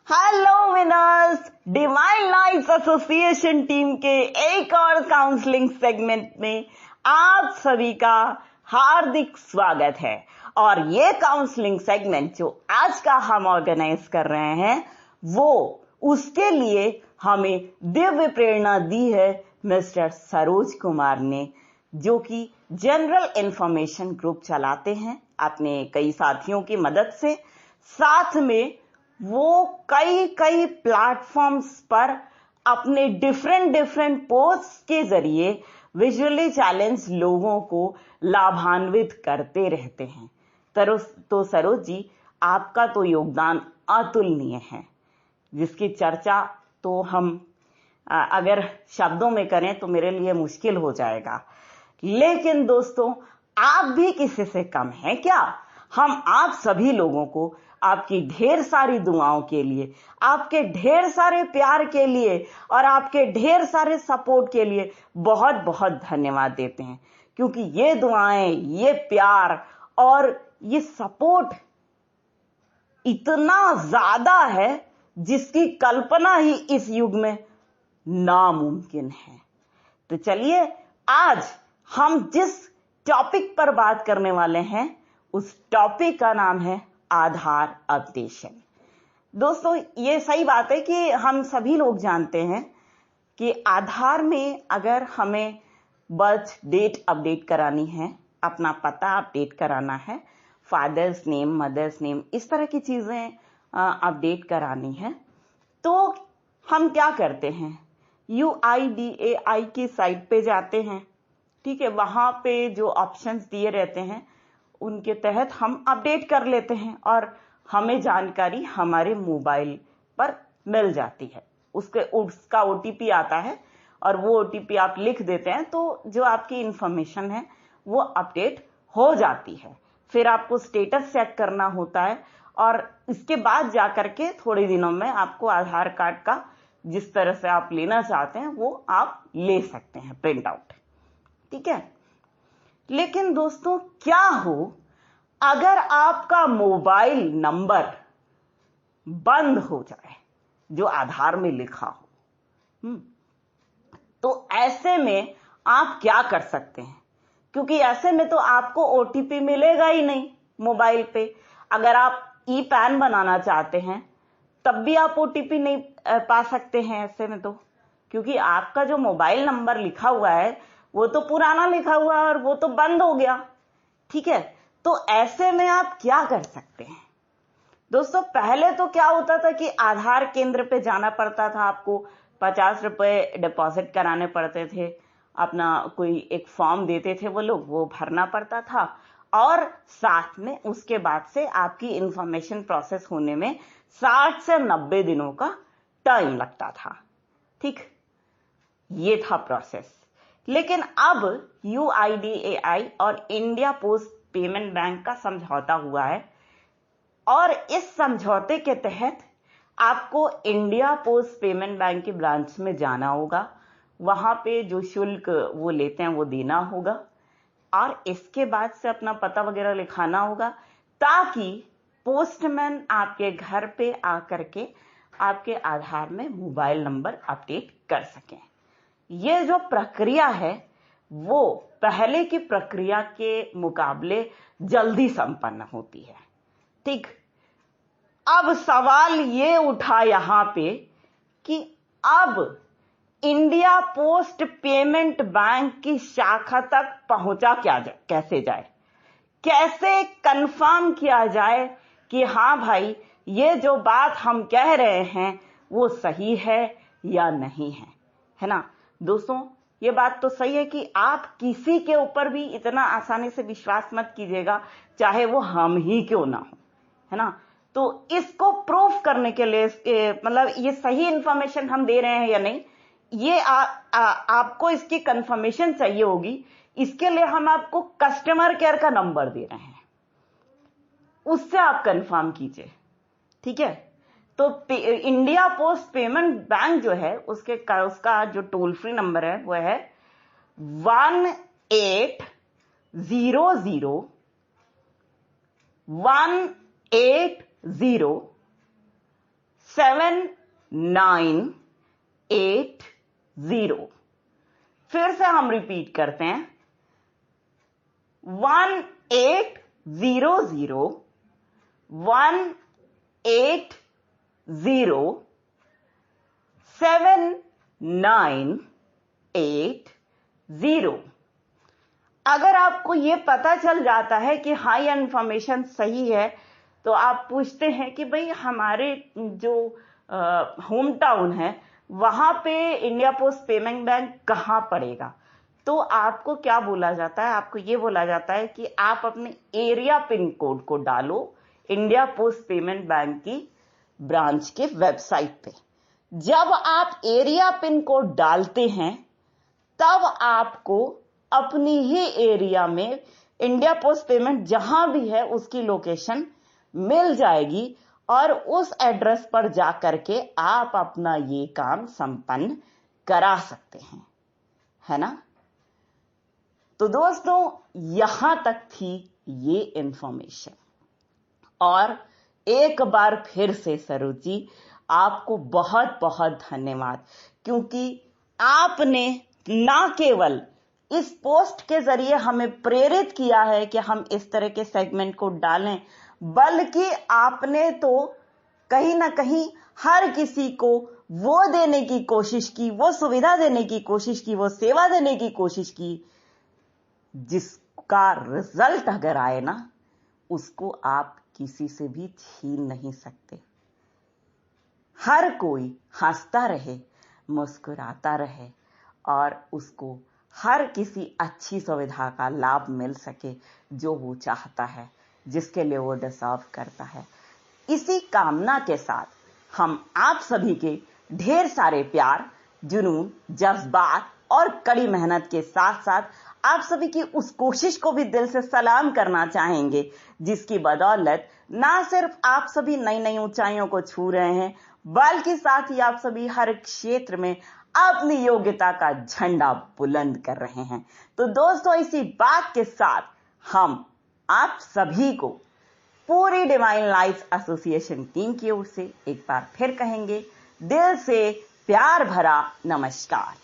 Hello winners, divine lights association team के एक और काउंसलिंग सेगमेंट में आप सभी का हार्दिक स्वागत है। और ये काउंसलिंग सेगमेंट जो आज का हम ऑर्गेनाइज कर रहे हैं वो उसके लिए हमें दिव्य प्रेरणा दी है मिस्टर सरोज कुमार ने, जो कि जनरल इंफॉर्मेशन ग्रुप चलाते हैं अपने कई साथियों की मदद से। साथ में वो कई प्लेटफॉर्म्स पर अपने डिफरेंट पोस्ट के जरिए विजुअली चैलेंज लोगों को लाभान्वित करते रहते हैं। तो सरोज जी, आपका तो योगदान अतुलनीय है, जिसकी चर्चा तो हम अगर शब्दों में करें तो मेरे लिए मुश्किल हो जाएगा। लेकिन दोस्तों, आप भी किसी से कम हैं क्या? हम आप सभी लोगों को आपकी ढेर सारी दुआओं के लिए, आपके ढेर सारे प्यार के लिए और आपके ढेर सारे सपोर्ट के लिए बहुत बहुत धन्यवाद देते हैं, क्योंकि ये दुआएं, ये प्यार और ये सपोर्ट इतना ज्यादा है जिसकी कल्पना ही इस युग में नामुमकिन है। तो चलिए, आज हम जिस टॉपिक पर बात करने वाले हैं उस टॉपिक का नाम है आधार अपडेशन। दोस्तों, ये सही बात है कि हम सभी लोग जानते हैं कि आधार में अगर हमें बर्थ डेट अपडेट करानी है, अपना पता अपडेट कराना है, फादर्स नेम, मदर्स नेम, इस तरह की चीजें अपडेट करानी है, तो हम क्या करते हैं? UIDAI की साइट पे जाते हैं। ठीक है, वहां पे जो ऑप्शंस दिए रहते हैं उनके तहत हम अपडेट कर लेते हैं और हमें जानकारी हमारे मोबाइल पर मिल जाती है। उसका OTP आता है और वो OTP आप लिख देते हैं तो जो आपकी इंफॉर्मेशन है वो अपडेट हो जाती है। फिर आपको स्टेटस चेक करना होता है और इसके बाद जाकर के थोड़े दिनों में आपको आधार कार्ड का जिस तरह से आप लेना चाहते हैं वो आप ले सकते हैं प्रिंट आउट। ठीक है, लेकिन दोस्तों, क्या हो अगर आपका मोबाइल नंबर बंद हो जाए जो आधार में लिखा हो? तो ऐसे में आप क्या कर सकते हैं? क्योंकि ऐसे में तो आपको OTP मिलेगा ही नहीं मोबाइल पे। अगर आप ई-पैन बनाना चाहते हैं तब भी आप OTP नहीं पा सकते हैं ऐसे में, तो क्योंकि आपका जो मोबाइल नंबर लिखा हुआ है वो तो पुराना लिखा हुआ है और वो तो बंद हो गया। ठीक है, तो ऐसे में आप क्या कर सकते हैं? दोस्तों, पहले तो क्या होता था कि आधार केंद्र पे जाना पड़ता था, आपको 50 रुपए डिपॉजिट कराने पड़ते थे, अपना कोई एक फॉर्म देते थे वो लोग, वो भरना पड़ता था और साथ में उसके बाद से आपकी इंफॉर्मेशन प्रोसेस होने में 60 से 90 दिनों का टाइम लगता था। ठीक, ये था प्रोसेस। लेकिन अब UIDAI और इंडिया पोस्ट पेमेंट बैंक का समझौता हुआ है और इस समझौते के तहत आपको इंडिया पोस्ट पेमेंट बैंक के ब्रांच में जाना होगा। वहां पे जो शुल्क वो लेते हैं वो देना होगा और इसके बाद से अपना पता वगैरह लिखाना होगा, ताकि पोस्टमैन आपके घर पे आकर के आपके आधार में मोबाइल नंबर अपडेट कर सकें। ये जो प्रक्रिया है वो पहले की प्रक्रिया के मुकाबले जल्दी संपन्न होती है। ठीक, अब सवाल ये उठा यहां पे कि अब इंडिया पोस्ट पेमेंट बैंक की शाखा तक पहुंचा कैसे जाए? कैसे कंफर्म किया जाए कि हाँ भाई, ये जो बात हम कह रहे हैं वो सही है या नहीं है ना? दोस्तों, ये बात तो सही है कि आप किसी के ऊपर भी इतना आसानी से विश्वास मत कीजिएगा, चाहे वो हम ही क्यों ना हो, है ना? तो इसको प्रूफ करने के लिए मतलब ये सही इंफॉर्मेशन हम दे रहे हैं या नहीं, ये आपको इसकी कंफर्मेशन चाहिए होगी। इसके लिए हम आपको कस्टमर केयर का नंबर दे रहे हैं, उससे आप कंफर्म कीजिए। ठीक है, तो इंडिया पोस्ट पेमेंट बैंक जो है उसका जो टोल फ्री नंबर है वो है 1800 180 7980। फिर से हम रिपीट करते हैं 1800 7980। अगर आपको ये पता चल जाता है कि हाँ ये इंफॉर्मेशन सही है, तो आप पूछते हैं कि भाई हमारे जो होम टाउन है वहां पे इंडिया पोस्ट पेमेंट बैंक कहाँ पड़ेगा, तो आपको क्या बोला जाता है? आपको ये बोला जाता है कि आप अपने एरिया पिन कोड को डालो इंडिया पोस्ट पेमेंट बैंक की ब्रांच के वेबसाइट पे। जब आप एरिया पिन कोड डालते हैं तब आपको अपनी ही एरिया में इंडिया पोस्ट पेमेंट जहां भी है उसकी लोकेशन मिल जाएगी और उस एड्रेस पर जाकर के आप अपना ये काम संपन्न करा सकते हैं, है ना। तो दोस्तों यहां तक थी ये इंफॉर्मेशन, और एक बार फिर से सरोजी आपको बहुत बहुत धन्यवाद, क्योंकि आपने ना केवल इस पोस्ट के जरिए हमें प्रेरित किया है कि हम इस तरह के सेगमेंट को डालें, बल्कि आपने तो कहीं ना कहीं हर किसी को वो देने की कोशिश की, वो सुविधा देने की कोशिश की, वो सेवा देने की कोशिश की जिसका रिजल्ट अगर आए ना, उसको आप किसी से भी छीन नहीं सकते। हर कोई हंसता रहे, मुस्कुराता रहे और उसको हर किसी अच्छी सुविधा का लाभ मिल सके जो वो चाहता है, जिसके लिए वो डिजर्व करता है। इसी कामना के साथ हम आप सभी के ढेर सारे प्यार, जुनून, जज्बात और कड़ी मेहनत के साथ साथ आप सभी की उस कोशिश को भी दिल से सलाम करना चाहेंगे, जिसकी बदौलत ना सिर्फ आप सभी नई नई ऊंचाइयों को छू रहे हैं, बल्कि साथ ही आप सभी हर क्षेत्र में अपनी योग्यता का झंडा बुलंद कर रहे हैं। तो दोस्तों इसी बात के साथ हम आप सभी को पूरी डिवाइन लाइफ एसोसिएशन टीम की ओर से एक बार फिर कहेंगे दिल से प्यार भरा नमस्कार।